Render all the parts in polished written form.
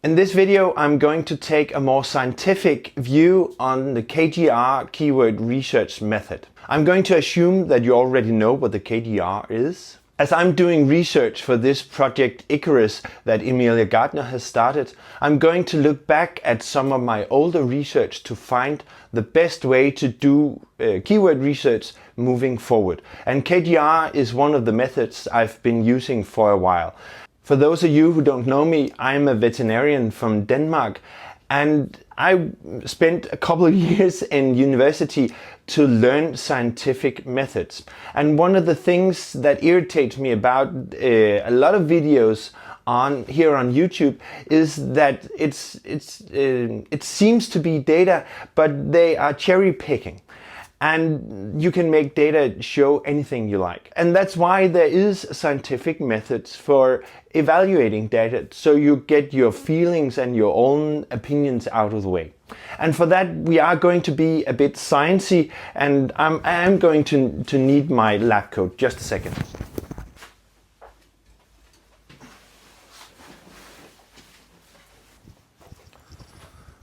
In this video, I'm going to take a more scientific view on the KGR keyword research method. I'm going to assume that you already know what the KGR is. As I'm doing research for this project Icarus that Emilia Gardner has started, I'm going to look back at some of my older research to find the best way to do keyword research moving forward. And KGR is one of the methods I've been using for a while. For those of you who don't know me, I'm a veterinarian from Denmark, and I spent a couple of years in university to learn scientific methods. And one of the things that irritates me about a lot of videos here on YouTube is that it seems to be data, but they are cherry picking. And you can make data show anything you like. And that's why there is scientific methods for evaluating data, so you get your feelings and your own opinions out of the way. And for that, we are going to be a bit sciencey, and I'm going to need my lab coat. Just a second.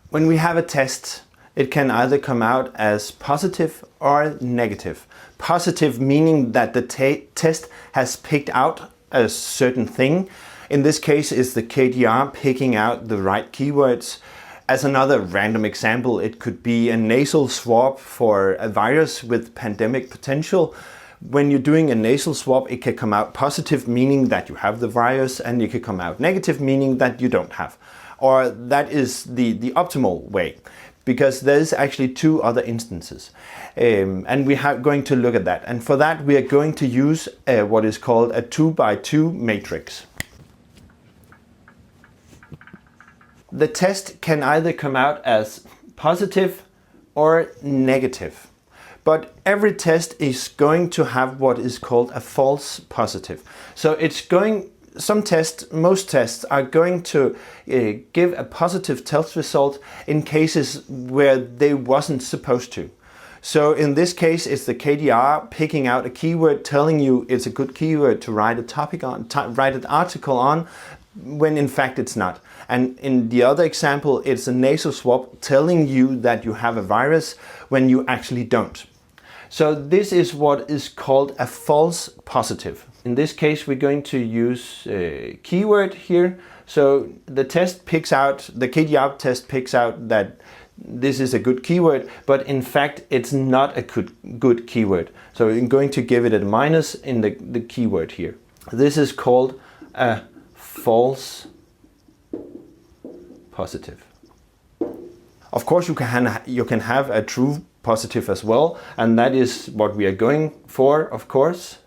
When we have a test, it can either come out as positive or negative. Positive meaning that the test has picked out a certain thing. In this case, is the KGR picking out the right keywords. As another random example, it could be a nasal swab for a virus with pandemic potential. When you're doing a nasal swab, it can come out positive, meaning that you have the virus, and it can come out negative, meaning that you don't have. Or that is the optimal way, because there's actually two other instances. And we are going to look at that. And for that, we are going to use what is called a 2x2 matrix. The test can either come out as positive or negative. But every test is going to have what is called a false positive. So most tests are going to give a positive test result in cases where they wasn't supposed to. So in this case, it's the KGR picking out a keyword, telling you it's a good keyword to write a topic on, write an article on, when in fact it's not. And in the other example, it's a nasal swab telling you that you have a virus when you actually don't. So this is what is called a false positive. In this case, we're going to use a keyword here. So the KGR test picks out that this is a good keyword, but in fact, it's not a good keyword. So I'm going to give it a minus in the keyword here. This is called a false positive. Of course, you can have a true positive as well, and that is what we are going for, of course.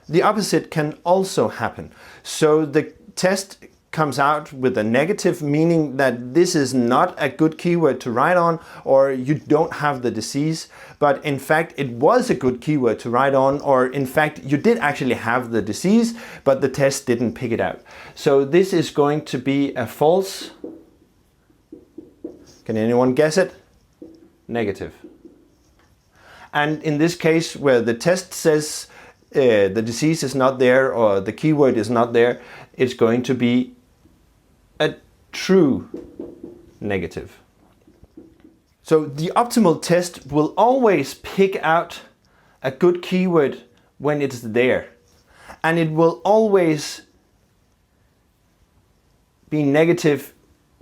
The opposite can also happen. So the test comes out with a negative, meaning that this is not a good keyword to write on, or you don't have the disease, but in fact it was a good keyword to write on, or in fact you did actually have the disease, but the test didn't pick it out. So this is going to be a false, can anyone guess it? Negative. And in this case, where the test says the disease is not there or the keyword is not there, it's going to be a true negative. So the optimal test will always pick out a good keyword when it's there, and it will always be negative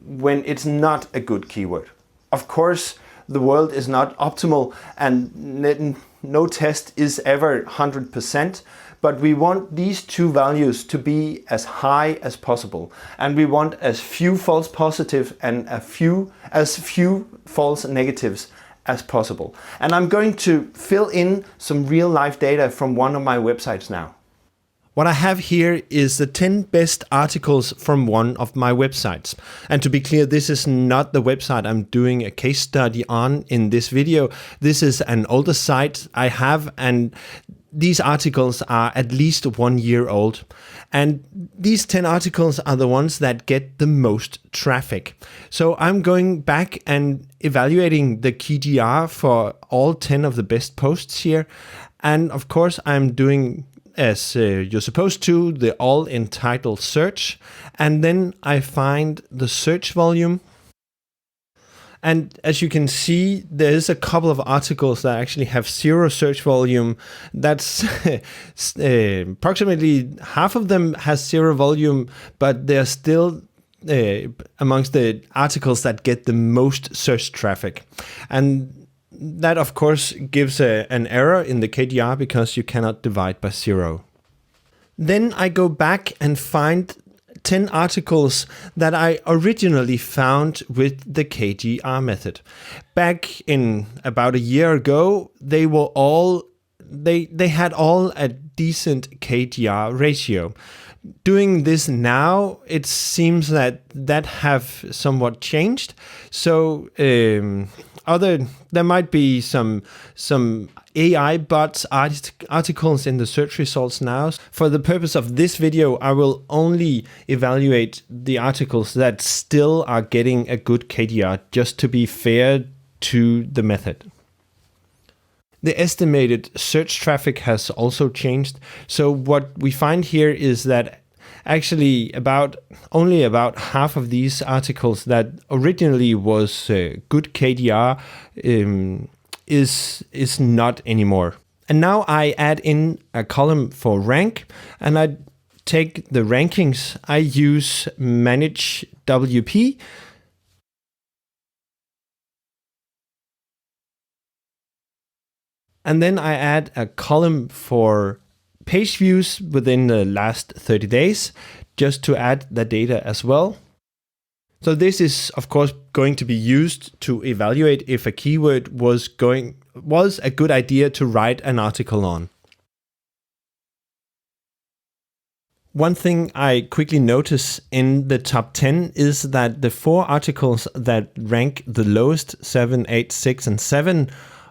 when it's not a good keyword. Of course, the world is not optimal and no test is ever 100%, but we want these two values to be as high as possible. And we want as few false positives and as few false negatives as possible. And I'm going to fill in some real life data from one of my websites now. What I have here is the 10 best articles from one of my websites. And to be clear, this is not the website I'm doing a case study on in this video. This is an older site I have, and these articles are at least 1 year old. And these 10 articles are the ones that get the most traffic. So I'm going back and evaluating the KGR for all 10 of the best posts here. And of course, I'm doing as you're supposed to, the all in title search, and then I find the search volume. And as you can see, there's a couple of articles that actually have 0 search volume. That's approximately half of them has 0 volume, but they're still amongst the articles that get the most search traffic. And that, of course, gives an error in the KDR because you cannot divide by 0. Then I go back and find 10 articles that I originally found with the KGR method. Back in about a year ago, they were all they had all a decent KGR ratio. Doing this now, it seems that have somewhat changed. So there might be some AI bots articles in the search results now. For the purpose of this video, I will only evaluate the articles that still are getting a good KDR, just to be fair to the method. The estimated search traffic has also changed. So what we find here is that actually only about half of these articles that originally was good KDR is not anymore. And now I add in a column for rank, and I take the rankings. I use manage WP. And then I add a column for page views within the last 30 days, just to add the data as well. So this is, of course, going to be used to evaluate if a keyword was a good idea to write an article on. One thing I quickly notice in the top 10 is that the 4 articles that rank the lowest, 7, 8, 6, and 7,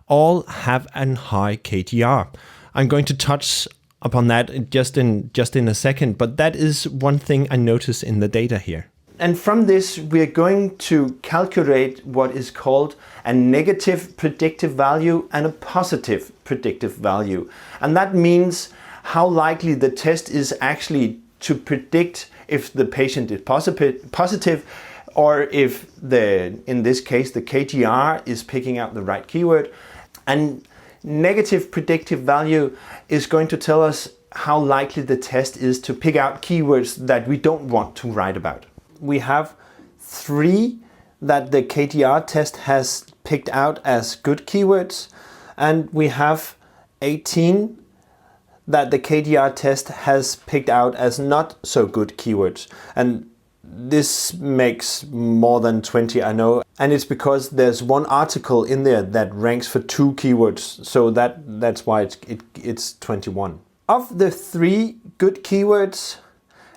all have a high KGR. I'm going to touch upon that just in a second, but that is one thing I notice in the data here. And from this, we're going to calculate what is called a negative predictive value and a positive predictive value. And that means how likely the test is actually to predict if the patient is positive, or if in this case, the KGR is picking out the right keyword. And negative predictive value is going to tell us how likely the test is to pick out keywords that we don't want to write about. We have 3 that the KGR test has picked out as good keywords, and we have 18 that the KGR test has picked out as not so good keywords. And this makes more than 20, I know, and it's because there's one article in there that ranks for 2 keywords, so that's why it's 21. Of the 3 good keywords,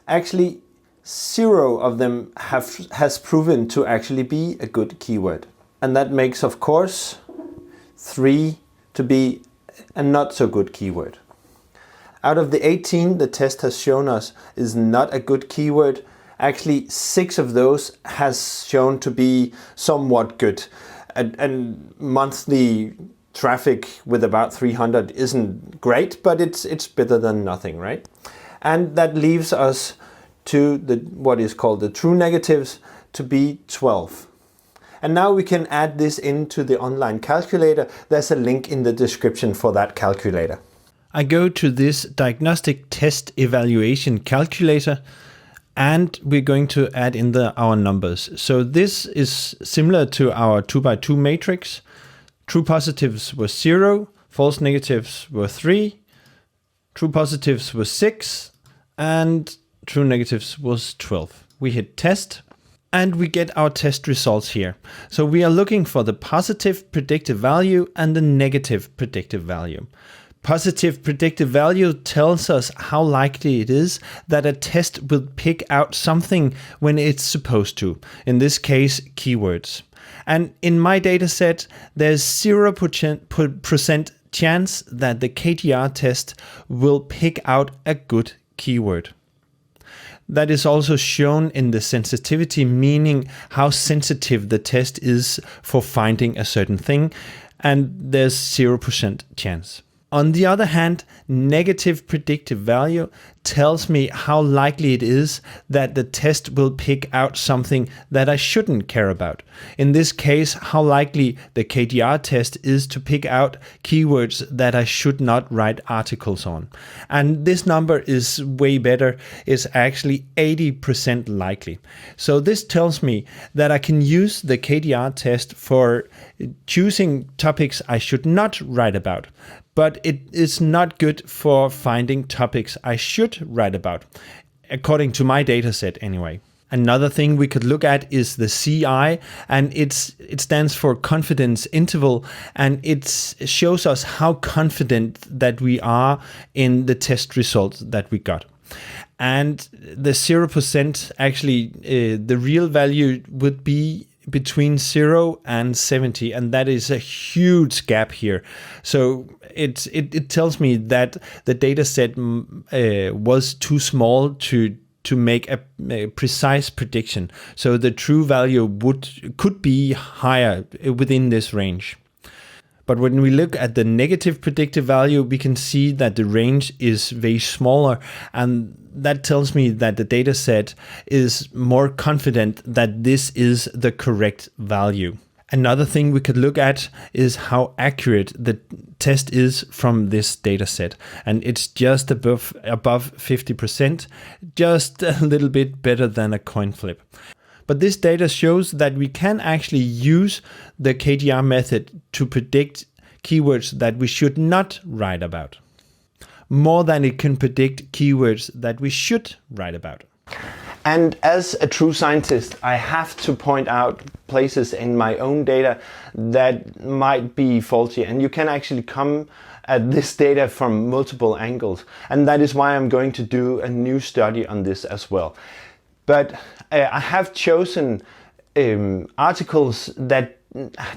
actually 0 of them has proven to actually be a good keyword, and that makes, of course, 3 to be a not so good keyword. Out of the 18 the test has shown us is not a good keyword, actually 6 of those has shown to be somewhat good. And monthly traffic with about 300 isn't great, but it's better than nothing, right? And that leaves us to what is called the true negatives to be 12. And now we can add this into the online calculator. There's a link in the description for that calculator. I go to this diagnostic test evaluation calculator, and we're going to add in our numbers. So this is similar to our 2x2 matrix. True positives were 0, false negatives were 3, true positives were 6, and true negatives was 12. We hit test, and we get our test results here. So we are looking for the positive predictive value and the negative predictive value. Positive predictive value tells us how likely it is that a test will pick out something when it's supposed to, in this case, keywords. And in my data set, there's 0% chance that the KGR test will pick out a good keyword. That is also shown in the sensitivity, meaning how sensitive the test is for finding a certain thing, and there's 0% chance. On the other hand, negative predictive value tells me how likely it is that the test will pick out something that I shouldn't care about. In this case, how likely the KDR test is to pick out keywords that I should not write articles on. And this number is way better. It's actually 80% likely. So this tells me that I can use the KDR test for choosing topics I should not write about. But it is not good for finding topics I should write about, according to my dataset anyway. Another thing we could look at is the CI, and it stands for confidence interval, and it shows us how confident that we are in the test results that we got. And the 0%, actually, the real value would be between 0 and 70, and that is a huge gap here. So it tells me that the data set was too small to make a precise prediction. So the true value could be higher within this range. But when we look at the negative predictive value, we can see that the range is way smaller, and that tells me that the data set is more confident that this is the correct value. Another thing we could look at is how accurate the test is from this data set, and it's just above 50%, just a little bit better than a coin flip. But this data shows that we can actually use the KDR method to predict keywords that we should not write about, more than it can predict keywords that we should write about. And as a true scientist, I have to point out places in my own data that might be faulty, and you can actually come at this data from multiple angles. And that is why I'm going to do a new study on this as well. But I have chosen articles that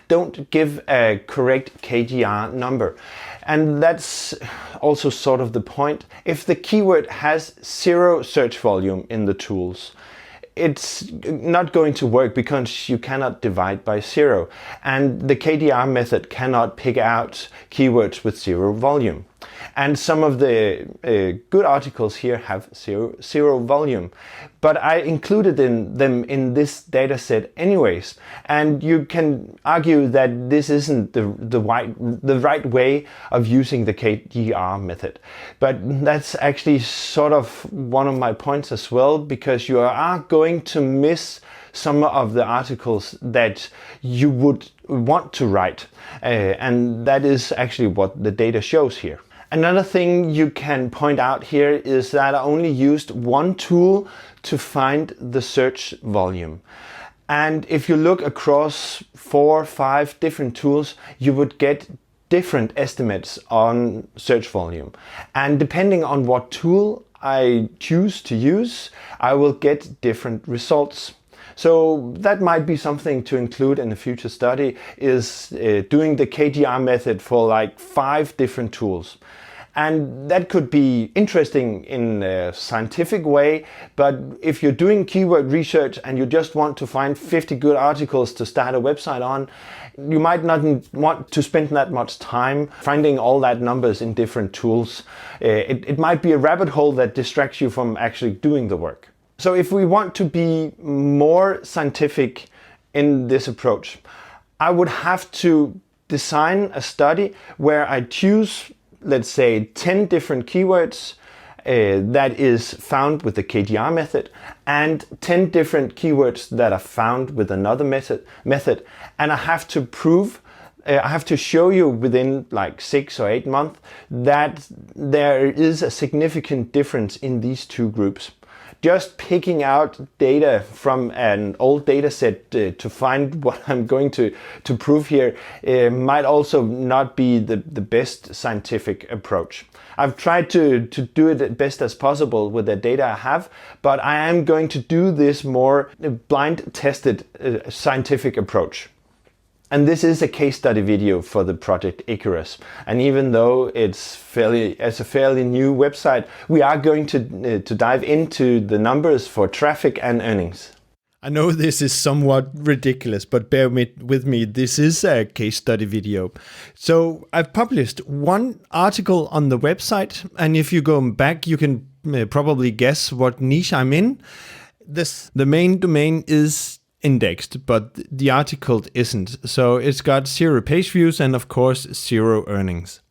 don't give a correct KDR number. And that's also sort of the point. If the keyword has 0 search volume in the tools, it's not going to work because you cannot divide by 0. And the KDR method cannot pick out keywords with 0 volume. And some of the good articles here have zero volume, but I included them in this data set anyways. And you can argue that this isn't the right way of using the KDR method. But that's actually sort of one of my points as well, because you are going to miss some of the articles that you would want to write. And that is actually what the data shows here. Another thing you can point out here is that I only used one tool to find the search volume. And if you look across 4 or 5 different tools, you would get different estimates on search volume. And depending on what tool I choose to use, I will get different results. So that might be something to include in a future study, is doing the KDR method for like 5 different tools. And that could be interesting in a scientific way, but if you're doing keyword research and you just want to find 50 good articles to start a website on, you might not want to spend that much time finding all that numbers in different tools. It might be a rabbit hole that distracts you from actually doing the work. So if we want to be more scientific in this approach, I would have to design a study where I choose, let's say, 10 different keywords that is found with the KDR method, and 10 different keywords that are found with another method. And I have to prove, I have to show you within like 6 or 8 months that there is a significant difference in these two groups. Just picking out data from an old data set to find what I'm going to prove here might also not be the best scientific approach. I've tried to do it as best as possible with the data I have, but I am going to do this more blind tested scientific approach. And this is a case study video for the Project Icarus. And even though it's a fairly new website, we are going to dive into the numbers for traffic and earnings. I know this is somewhat ridiculous, but bear with me. This is a case study video. So I've published one article on the website, and if you go back, you can probably guess what niche I'm in. The main domain is indexed, but the article isn't. So it's got 0 page views and of course 0 earnings.